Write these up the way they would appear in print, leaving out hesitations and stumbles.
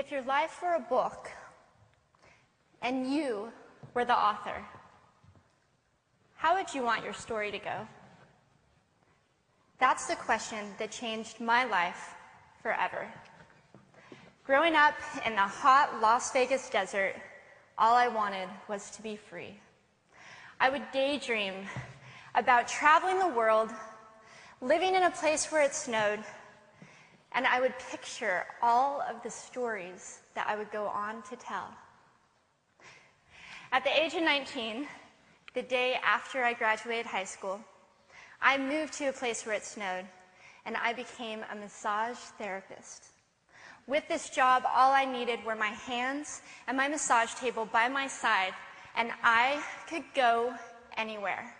If your life were a book and you were the author, how would you want your story to go? That's the question that changed my life forever. Growing up in the hot Las Vegas desert, all I wanted was to be free. I would daydream about traveling the world, living in a place where it snowed, and I would picture all of the stories that I would go on to tell. At the age of 19, the day after I graduated high school, I moved to a place where it snowed, and I became a massage therapist. With this job, all I needed were my hands and my massage table by my side, and I could go anywhere.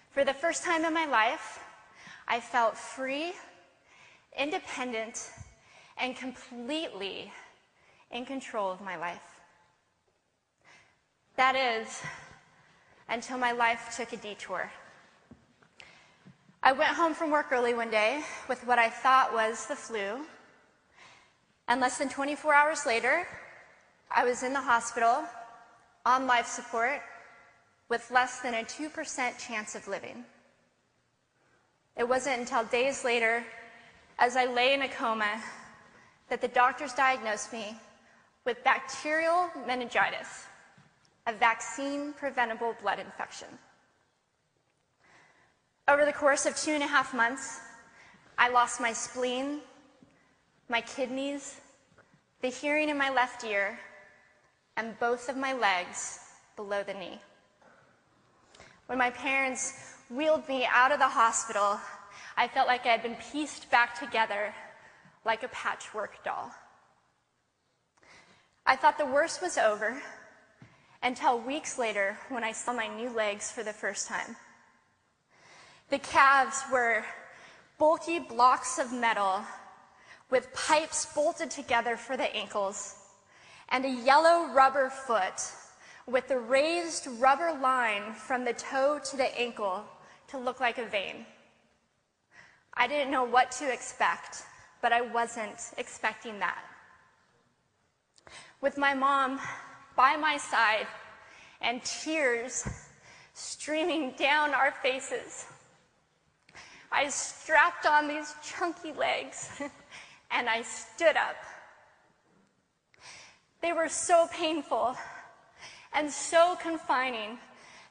For the first time in my life, I felt free, independent, and completely in control of my life. That is, until my life took a detour. I went home from work early one day with what I thought was the flu, and less than 24 hours later, I was in the hospital on life support with less than a 2% chance of living. It wasn't until days later, as I lay in a coma, that the doctors diagnosed me with bacterial meningitis, a vaccine-preventable blood infection. Over the course of 2.5 months, I lost my spleen, my kidneys, the hearing in my left ear, and both of my legs below the knee. When my parents wheeled me out of the hospital, I felt like I had been pieced back together like a patchwork doll. I thought the worst was over until weeks later when I saw my new legs for the first time. The calves were bulky blocks of metal with pipes bolted together for the ankles, and a yellow rubber foot with the raised rubber line from the toe to the ankle to look like a vein. I didn't know what to expect, but I wasn't expecting that. With my mom by my side and tears streaming down our faces, I strapped on these chunky legs and I stood up. They were so painful and so confining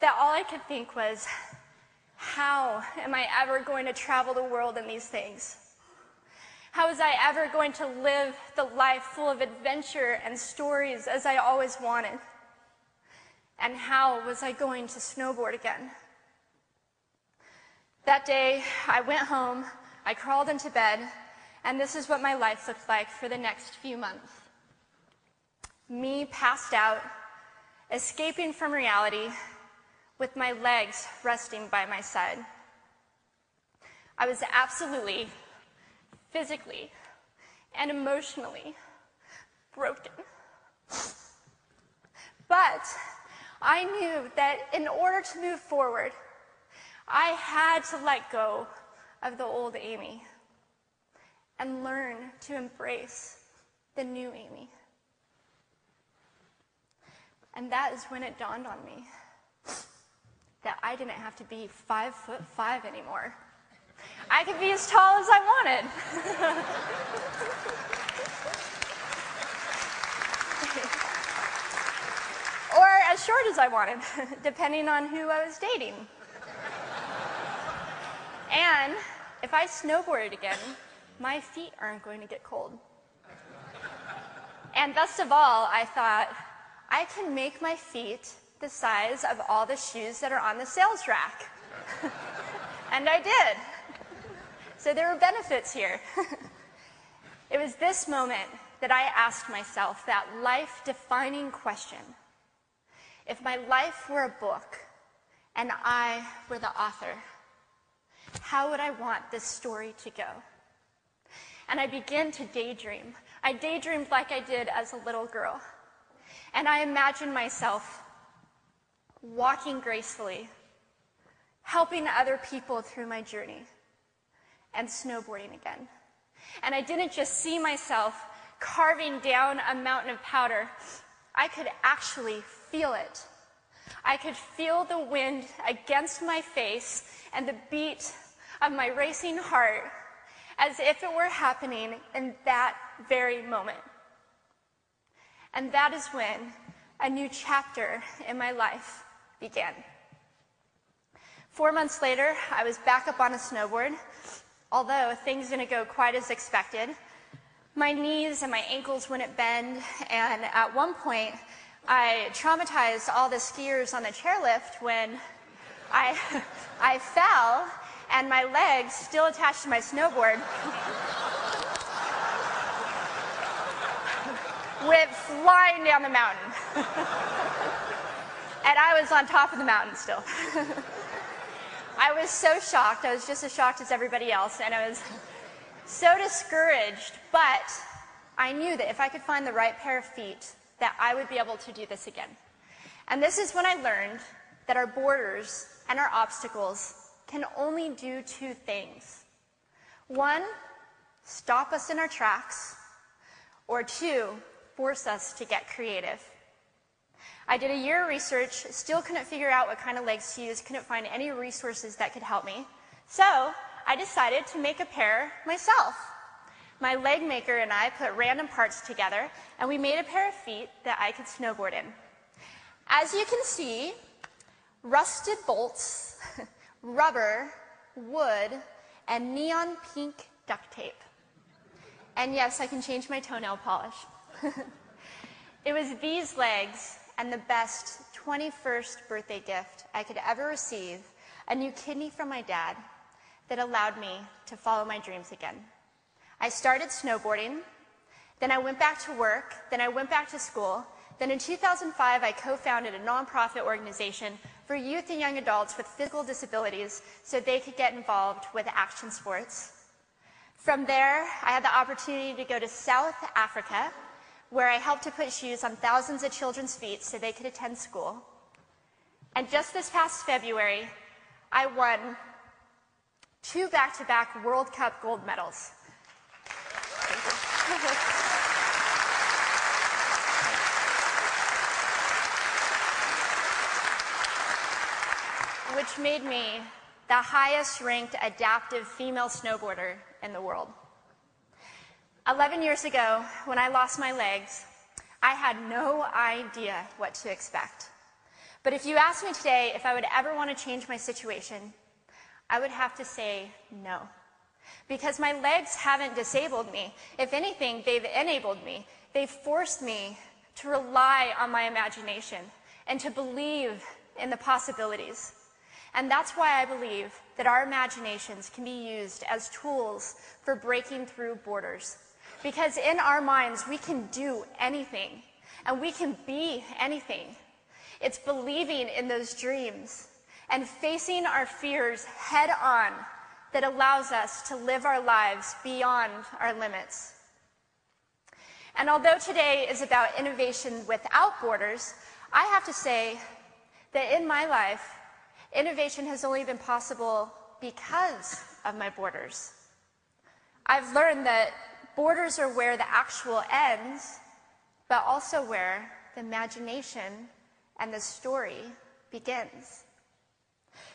that all I could think was, how am I ever going to travel the world in these things? How was I ever going to live the life full of adventure and stories as I always wanted? And how was I going to snowboard again? That day, I went home, I crawled into bed, and this is what my life looked like for the next few months. Me passed out, escaping from reality, with my legs resting by my side. I was absolutely, physically, and emotionally broken. But I knew that in order to move forward, I had to let go of the old Amy and learn to embrace the new Amy. And that is when it dawned on me that I didn't have to be 5'5" anymore. I could be as tall as I wanted. Or as short as I wanted, depending on who I was dating. And if I snowboarded again, my feet aren't going to get cold. And best of all, I thought, I can make my feet the size of all the shoes that are on the sales rack. And I did. So there were benefits here. It was this moment that I asked myself that life-defining question. If my life were a book and I were the author, how would I want this story to go? And I began to daydream. I daydreamed like I did as a little girl. And I imagined myself walking gracefully, helping other people through my journey, and snowboarding again. And I didn't just see myself carving down a mountain of powder, I could actually feel it. I could feel the wind against my face and the beat of my racing heart as if it were happening in that very moment. And that is when a new chapter in my life began. 4 months later, I was back up on a snowboard, although things didn't go quite as expected. My knees and my ankles wouldn't bend, and at one point, I traumatized all the skiers on the chairlift when I fell, and my legs, still attached to my snowboard, went flying down the mountain. And I was on top of the mountain still. I was so shocked. I was just as shocked as everybody else, and I was so discouraged, but I knew that if I could find the right pair of feet, that I would be able to do this again. And this is when I learned that our borders and our obstacles can only do two things. One, stop us in our tracks, or two, force us to get creative. I did a year of research, still couldn't figure out what kind of legs to use, couldn't find any resources that could help me. So I decided to make a pair myself. My leg maker and I put random parts together, and we made a pair of feet that I could snowboard in. As you can see, rusted bolts, rubber, wood, and neon pink duct tape. And yes, I can change my toenail polish. It was these legs and the best 21st birthday gift I could ever receive, a new kidney from my dad, that allowed me to follow my dreams again. I started snowboarding, then I went back to work, then I went back to school, then in 2005 I co-founded a nonprofit organization for youth and young adults with physical disabilities so they could get involved with action sports. From there, I had the opportunity to go to South Africa, where I helped to put shoes on thousands of children's feet so they could attend school. And just this past February, I won 2 back-to-back World Cup gold medals. Which made me the highest-ranked adaptive female snowboarder in the world. 11 years ago, when I lost my legs, I had no idea what to expect. But if you asked me today if I would ever want to change my situation, I would have to say no. Because my legs haven't disabled me. If anything, they've enabled me. They've forced me to rely on my imagination and to believe in the possibilities. And that's why I believe that our imaginations can be used as tools for breaking through borders. Because in our minds, we can do anything, and we can be anything. It's believing in those dreams and facing our fears head on that allows us to live our lives beyond our limits. And although today is about innovation without borders, I have to say that in my life, innovation has only been possible because of my borders. I've learned that borders are where the actual ends, but also where the imagination and the story begins.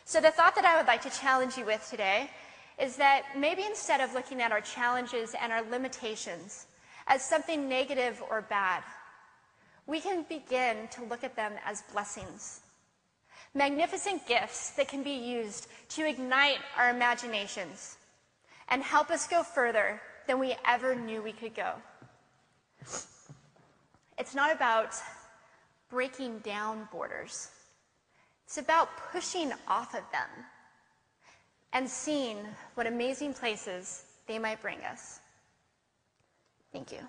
So the thought that I would like to challenge you with today is that maybe instead of looking at our challenges and our limitations as something negative or bad, we can begin to look at them as blessings. Magnificent gifts that can be used to ignite our imaginations and help us go further than we ever knew we could go. It's not about breaking down borders. It's about pushing off of them and seeing what amazing places they might bring us. Thank you.